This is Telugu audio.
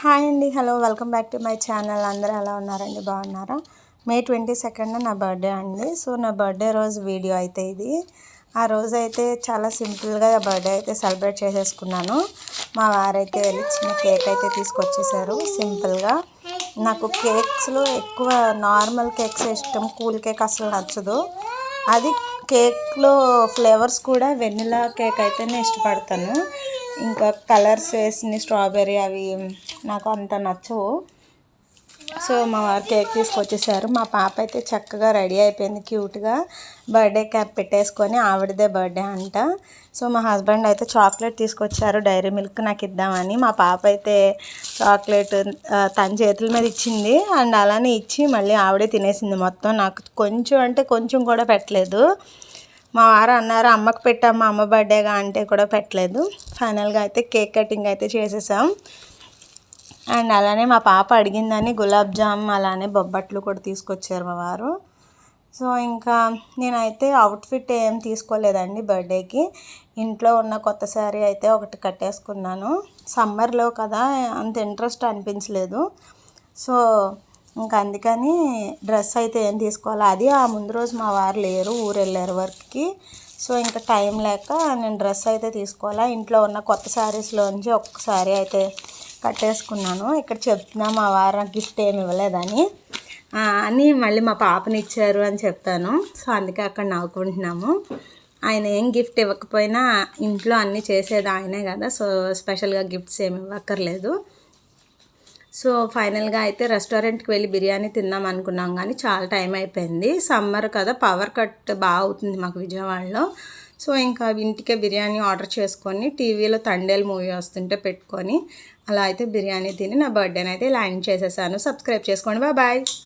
హాయ్ అండి, hello, welcome back to my channel. అందరూ ఎలా ఉన్నారండి? బాగున్నారా? మే 22 నా బర్త్డే అండి. సో నా బర్త్డే రోజు వీడియో అయితే ఇది. ఆ రోజు అయితే చాలా సింపుల్గా బర్త్డే అయితే సెలబ్రేట్ చేసేసుకున్నాను. మా వారైతే వెళ్ళి చిన్న కేక్ అయితే తీసుకొచ్చేసారు సింపుల్గా. నాకు కేక్స్లో ఎక్కువ నార్మల్ కేక్స్ ఇష్టం, కూల్ కేక్ అసలు నచ్చదు. అది కేక్లో ఫ్లేవర్స్ కూడా వెనిలా కేక్ అయితేనే ఇష్టపడతాను. ఇంకా కలర్స్ వేసిన స్ట్రాబెర్రీ అవి నాకు అంత నచ్చవు. సో మా వారు కేక్ తీసుకొచ్చేసారు. మా పాప అయితే చక్కగా రెడీ అయిపోయింది క్యూట్గా. బర్త్డే క్యాప్ పెట్టేసుకొని ఆవిడదే బర్త్డే అంట. సో మా హస్బెండ్ అయితే చాక్లెట్ తీసుకొచ్చారు, డైరీ మిల్క్ నాకు ఇద్దామని. మా పాప అయితే చాక్లెట్ తన చేతుల మీద ఇచ్చింది అండ్ అలానే ఇచ్చి మళ్ళీ ఆవిడే తినేసింది మొత్తం. నాకు కొంచెం అంటే కొంచెం కూడా పెట్టలేదు. మా వారు అన్నారు అమ్మకు పెట్టమ్మా, అమ్మ బర్త్డేగా అంటే కూడా పెట్టలేదు. ఫైనల్గా అయితే కేక్ కటింగ్ అయితే చేసేసాం. అండ్ అలానే మా పాప అడిగిందని గులాబ్ జామ్ అలానే బొబ్బట్లు కూడా తీసుకొచ్చారు మా వారు. సో ఇంకా నేనైతే అవుట్ఫిట్ ఏం తీసుకోలేదండి బర్త్డేకి. ఇంట్లో ఉన్న కొత్త శారీ అయితే ఒకటి కట్టేసుకున్నాను. సమ్మర్లో కదా అంత ఇంట్రెస్ట్ అనిపించలేదు. సో ఇంకా అందుకని డ్రెస్ అయితే ఏం తీసుకోవాలి. అది ఆ ముందు రోజు మా వారు లేరు, ఊరు వెళ్ళారు వర్క్కి. సో ఇంకా టైం లేక నేను డ్రెస్ అయితే తీసుకోవాలా. ఇంట్లో ఉన్న కొత్త శారీస్లోంచి ఒక్క శారీ అయితే కట్టేసుకున్నాను. ఇక్కడ చెప్తున్నా మా వారు నాకు గిఫ్ట్ ఏమి ఇవ్వలేదని అని మళ్ళీ మా పాపని ఇచ్చారు అని చెప్పాను. సో అందుకే అక్కడ నవ్వుకుంటున్నాము. ఆయన ఏం గిఫ్ట్ ఇవ్వకపోయినా ఇంట్లో అన్నీ చేసేది ఆయనే కదా. సో స్పెషల్గా గిఫ్ట్స్ ఏమి ఇవ్వక్కర్లేదు. సో ఫైనల్గా అయితే రెస్టారెంట్కి వెళ్ళి బిర్యానీ తిందాం అనుకున్నాం కానీ చాలా టైం అయిపోయింది. సమ్మర్ కదా, పవర్ కట్ బాగా అవుతుంది మాకు విజయవాడలో. సో ఇంకా ఇంటికే బిర్యానీ ఆర్డర్ చేసుకొని టీవీలో తండేల్ మూవీ వస్తుంటే పెట్టుకొని అలా అయితే బిర్యానీ తిని నా బర్త్డేని అయితే ల్యాండ్ చేసేసాను. సబ్స్క్రైబ్ చేసుకోండి. బాయ్.